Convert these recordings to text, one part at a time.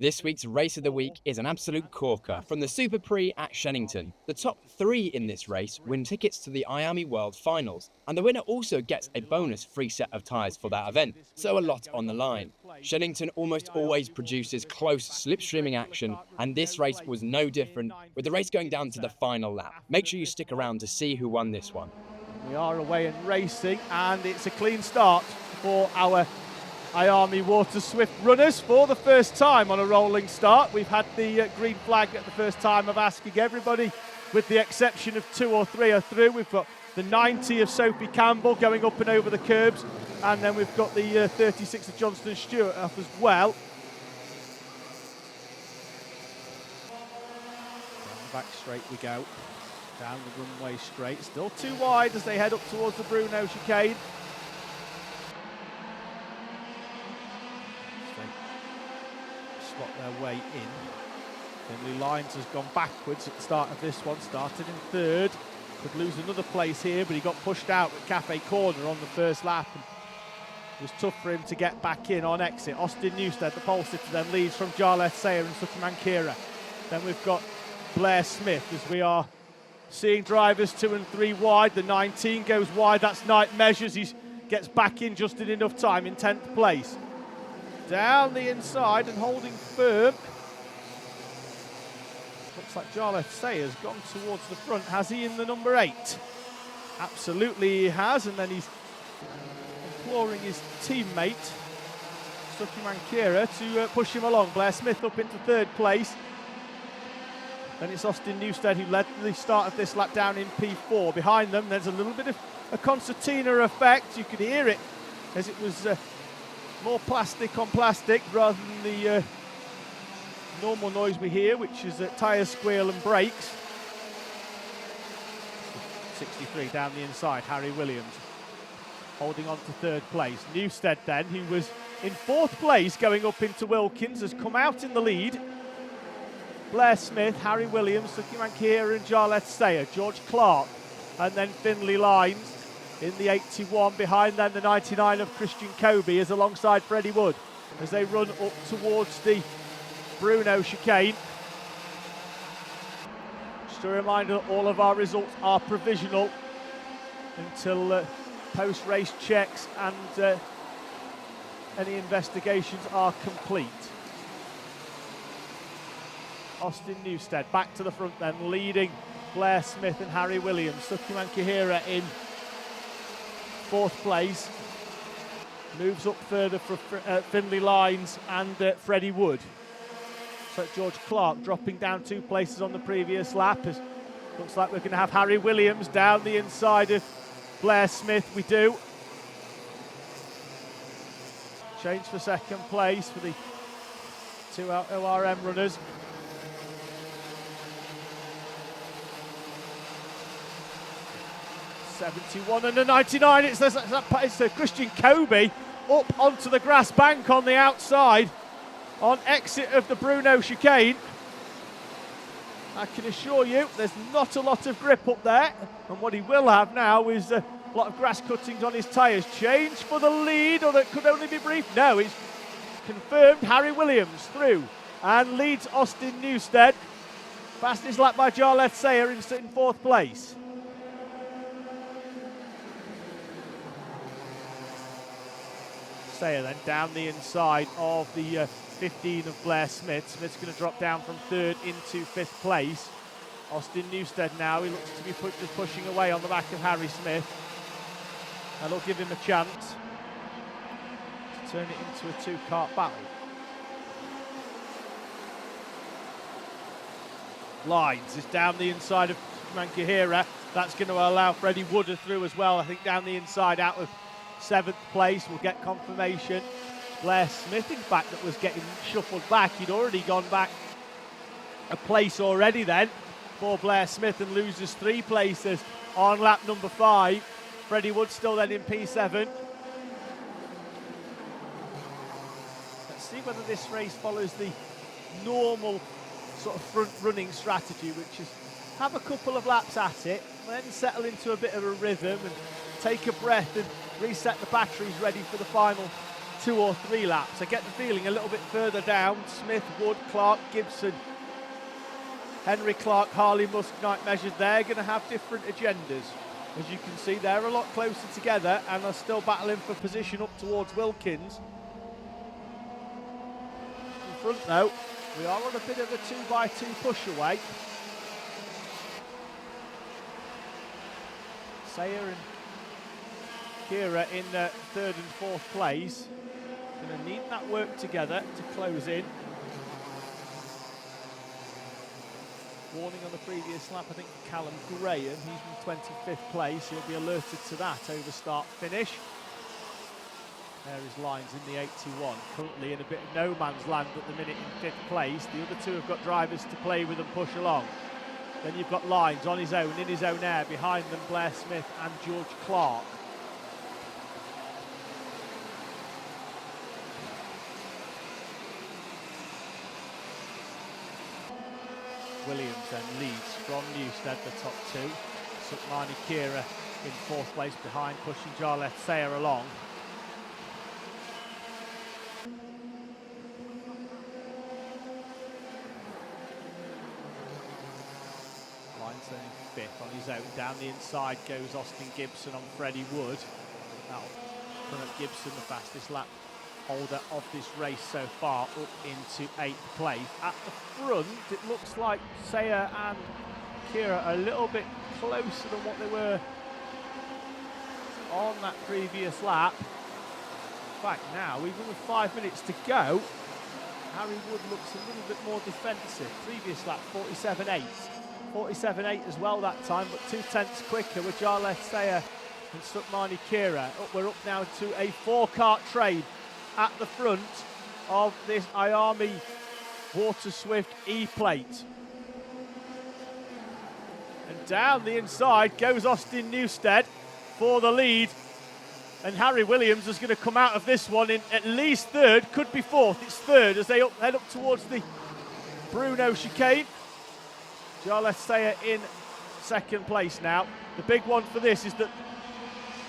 This week's race of the week is an absolute corker from the Super Prix at Shennington. The top 3 in this race win tickets to the IAME World Finals, and the winner also gets a bonus free set of tyres for that event, so a lot on the line. Shennington almost always produces close slipstreaming action, and this race was no different, with the race going down to the final lap. Make sure you stick around to see who won this one. We are away and racing, and it's a clean start for our IAME Waterswift runners for the first time on a rolling start. We've had the green flag at the first time of asking everybody, with the exception of 2 or 3 are through. We've got the 90 of Sophie Campbell going up and over the curbs, and then we've got the 36 of Johnston Stewart up as well. Down the back straight we go, down the runway straight, still too wide as they head up towards the Bruno chicane. Slot their way in. Finley Lyons has gone backwards at the start of this one, started in 3rd, could lose another place here, but he got pushed out at Cafe Corner on the first lap, and it was tough for him to get back in on exit. Austin Newstead, the pole sitter, then leads from Jarlath Sayer and Suki Mankira. Then we've got Blair Smith, as we are seeing drivers 2 and 3 wide. The 19 goes wide, that's Knight Measures. He gets back in just in enough time in 10th place. Down the inside and holding firm. Looks like Jarlath Sayer's gone towards the front. Has he in the number 8? Absolutely he has, and then he's imploring his teammate, Suki Mankira, to push him along. Blair Smith up into 3rd place. Then it's Austin Newstead who led the start of this lap down in P4. Behind them, there's a little bit of a concertina effect. You could hear it as it was more plastic on plastic rather than the normal noise we hear, which is tyre squeal and brakes. 63 down the inside, Harry Williams holding on to 3rd place. Newstead then, who was in 4th place going up into Wilkins, has come out in the lead. Blair Smith, Harry Williams, Suki Mankira and Jarlath Sayer, George Clark, and then Finley Lyons in the 81. Behind them, the 99 of Christian Kobe is alongside Freddie Wood as they run up towards the Bruno chicane. Just a reminder that all of our results are provisional until post-race checks and any investigations are complete. Austin Newstead back to the front then, leading Blair Smith and Harry Williams. Suki Mankira in 4th place. Moves up further for Finley Lyons and Freddie Wood. So George Clark dropping down 2 places on the previous lap. As looks like we're going to have Harry Williams down the inside of Blair Smith. We do. Change for 2nd place for the 2 ORM runners. '71 and a 99, it's Christian Kobe up onto the grass bank on the outside on exit of the Bruno chicane. I can assure you there's not a lot of grip up there, and what he will have now is a lot of grass cuttings on his tyres. Change for the lead, or that could only be brief. No, it's confirmed. Harry Williams through and leads Austin Newstead. Fastest lap by Jarlath Sayer in 4th place. Sayer then down the inside of the 15 of Blair Smith. Smith's going to drop down from 3rd into 5th place. Austin Newstead now, he looks to be just pushing away on the back of Harry Smith. That'll give him a chance to turn it into a 2-kart battle. Lyons is down the inside of Mankira. That's going to allow Freddie Wood through as well. I think down the inside out of 7th place. We'll get confirmation. Blair Smith, in fact, that was getting shuffled back. He'd already gone back a place already then for Blair Smith and loses 3 places on lap number 5. Freddie Wood still then in P7. Let's see whether this race follows the normal sort of front running strategy, which is have a couple of laps at it, then settle into a bit of a rhythm and take a breath and reset the batteries ready for the final 2 or 3 laps. I get the feeling a little bit further down, Smith, Wood, Clark, Gibson, Henry Clark, Harley, Musk, Knight measured, they're going to have different agendas. As you can see, they're a lot closer together and are still battling for position up towards Wilkins. In front though, we are on a bit of a 2x2 push away. Sayer and Kira in 3rd and 4th place. Going to need that work together to close in. Warning on the previous lap, I think, for Callum Graham. He's in 25th place. He'll be alerted to that over start finish. There is Lines in the 81, currently in a bit of no man's land at the minute in 5th place. The other two have got drivers to play with and push along. Then you've got Lines on his own, in his own air. Behind them, Blair Smith and George Clark. Williams then leads from Newstead, the top two. Sukmani Kira in 4th place behind, pushing Jarlath Sayer along. Lines in 5th on his own. Down the inside goes Austin Gibson on Freddie Wood. That'll put up Gibson, the fastest lap holder of this race so far, up into 8th place. At the front, it looks like Sayer and Kira are a little bit closer than what they were on that previous lap. In fact, now, even with 5 minutes to go, Harry Wood looks a little bit more defensive. Previous lap, 47.8. 47.8 as well that time, but 2/10 quicker with Jarlath Sayer and Sukmani Kira. We're up now to a 4-kart trade at the front of this IAME Waterswift E-plate. And down the inside goes Austin Newstead for the lead. And Harry Williams is going to come out of this one in at least 3rd, could be 4th. It's 3rd as they head up towards the Bruno chicane. Jarlath Sayer in 2nd place now. The big one for this is that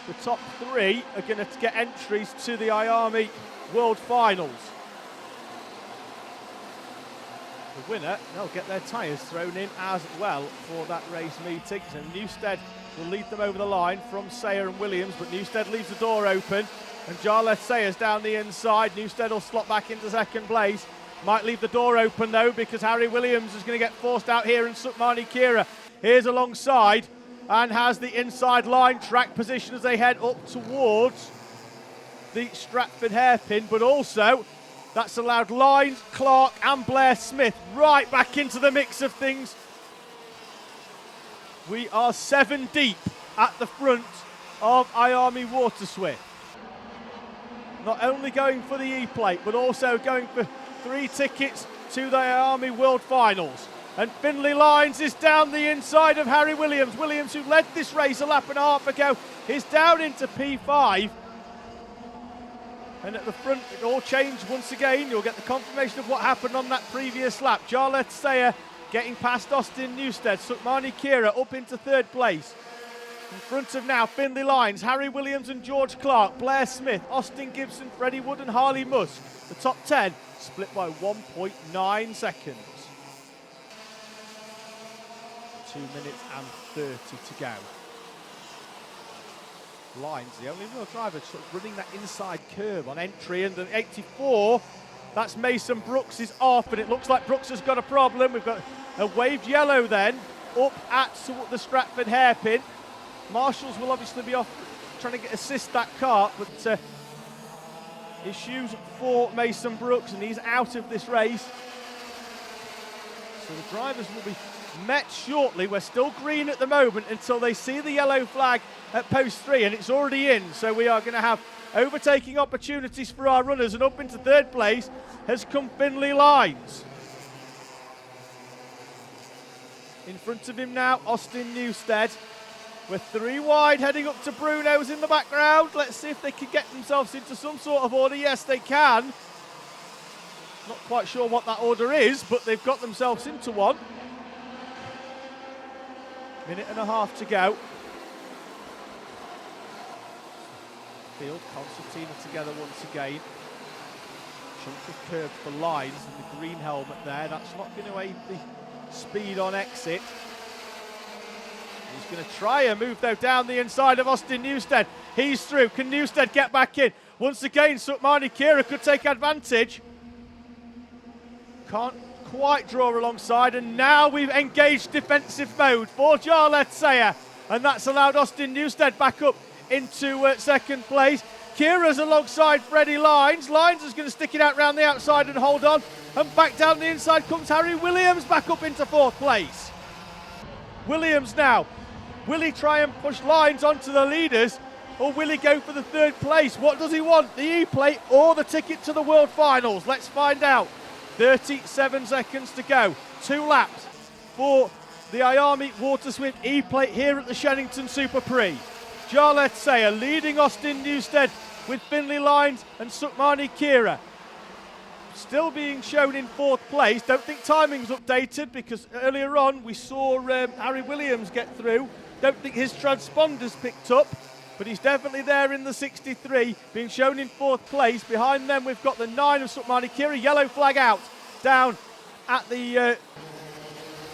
the top 3 are going to get entries to the IAME World Finals. The winner, they'll get their tyres thrown in as well for that race meeting. So Newstead will lead them over the line from Sayer and Williams, but Newstead leaves the door open and Jarlath Sayer's down the inside. Newstead will slot back into 2nd place. Might leave the door open though, because Harry Williams is going to get forced out here, and Sukmani Kira here's alongside and has the inside line track position as they head up towards the Stratford hairpin, but also that's allowed Lines, Clark and Blair Smith right back into the mix of things. We are 7 deep at the front of IAME Waterswift. Not only going for the E-plate, but also going for 3 tickets to the IAME World Finals. And Finlay Lines is down the inside of Harry Williams. Williams, who led this race a lap and a half ago, is down into P5. And at the front, it all changed once again. You'll get the confirmation of what happened on that previous lap. Jarlath Sayer getting past Austin Newstead. Sukmani Kira up into 3rd place. In front of now, Finlay Lines, Harry Williams and George Clark, Blair Smith, Austin Gibson, Freddie Wood and Harley Musk. The top 10 split by 1.9 seconds. 2 minutes and 30 to go. Lines, the only real driver sort of running that inside curve on entry, and the 84, that's Mason Brooks is off, and it looks like Brooks has got a problem. We've got a waved yellow then up at the Stratford hairpin. Marshals will obviously be off trying to assist that kart, but issues for Mason Brooks, and he's out of this race. So the drivers will be met shortly. We're still green at the moment until they see the yellow flag at post 3, and it's already in. So we are going to have overtaking opportunities for our runners, and up into 3rd place has come Finlay Lines. In front of him now, Austin Newstead. We're 3 wide, heading up to Bruno's in the background. Let's see if they can get themselves into some sort of order. Yes, they can. Not quite sure what that order is, but they've got themselves into one. Minute and a half to go. Field, Concertina together once again. Chunk of curb for Lines and the green helmet there. That's not going to aid the speed on exit. He's going to try and move though down the inside of Austin Newstead. He's through. Can Newstead get back in? Once again, Sukmani Kira could take advantage. Can't quite draw alongside, and now we've engaged defensive mode for Jarlath Sayer, and that's allowed Austin Newstead back up into second place. Kira's alongside Freddie Lines. Lines is going to stick it out round the outside and hold on, and back down the inside comes Harry Williams back up into fourth place. Williams now, will he try and push Lines onto the leaders, or will he go for the third place? What does he want, the E-plate or the ticket to the World Finals? Let's find out. 37 seconds to go, 2 laps for the IAME Waterswift E-plate here at the Shennington SuperPrix. Jarlath Sayer leading Austin Newstead with Finlay Lines and Sukmani Kira. Still being shown in fourth place. Don't think timing's updated because earlier on we saw Harry Williams get through. Don't think his transponder's picked up, but he's definitely there in the 63, being shown in fourth place. Behind them we've got the 9 of Sukmani Kira, yellow flag out, down at the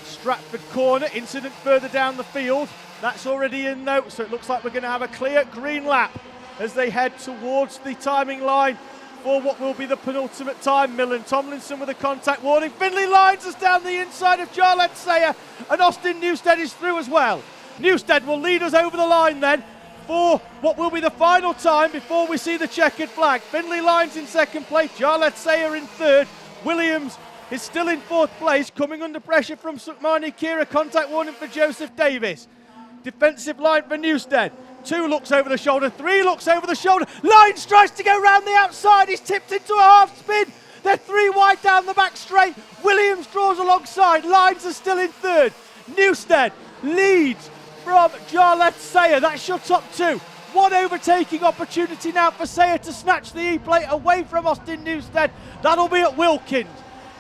Stratford corner. Incident further down the field. That's already in though, so it looks like we're going to have a clear green lap as they head towards the timing line for what will be the penultimate time. Millen Tomlinson with a contact warning. Finlay Lines is down the inside of Jarlath Sayer, and Austin Newstead is through as well. Newstead will lead us over the line then for what will be the final time before we see the checkered flag. Finlay Lines in second place, Jarlath Sayer in third. Williams is still in fourth place, coming under pressure from Sukmani Kira. Contact warning for Joseph Davis. Defensive line for Newstead. 2 looks over the shoulder, 3 looks over the shoulder. Lines tries to go round the outside. He's tipped into a half spin. They're 3 wide down the back straight. Williams draws alongside. Lines are still in third. Newstead leads from Jarlath Sayer. That's your top 2. One overtaking opportunity now for Sayer to snatch the E-plate away from Austin Newstead. That'll be at Wilkins.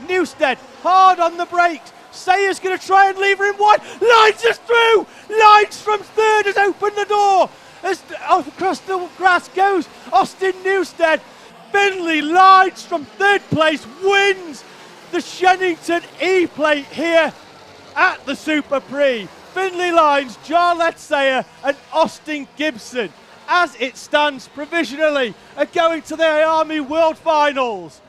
Newstead hard on the brakes. Sayer's going to try and lever him wide. Lines is through. Lines from third has opened the door. As across the grass goes Austin Newstead. Finlay Lines from third place wins the Shennington E-plate here at the SuperPrix. Finlay Lines, Jarlath Sayer and Austin Gibson, as it stands provisionally, are going to the IAME World Finals.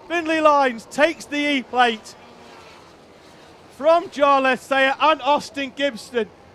Finlay Lines takes the E-plate from Jarlath Sayer and Austin Gibson.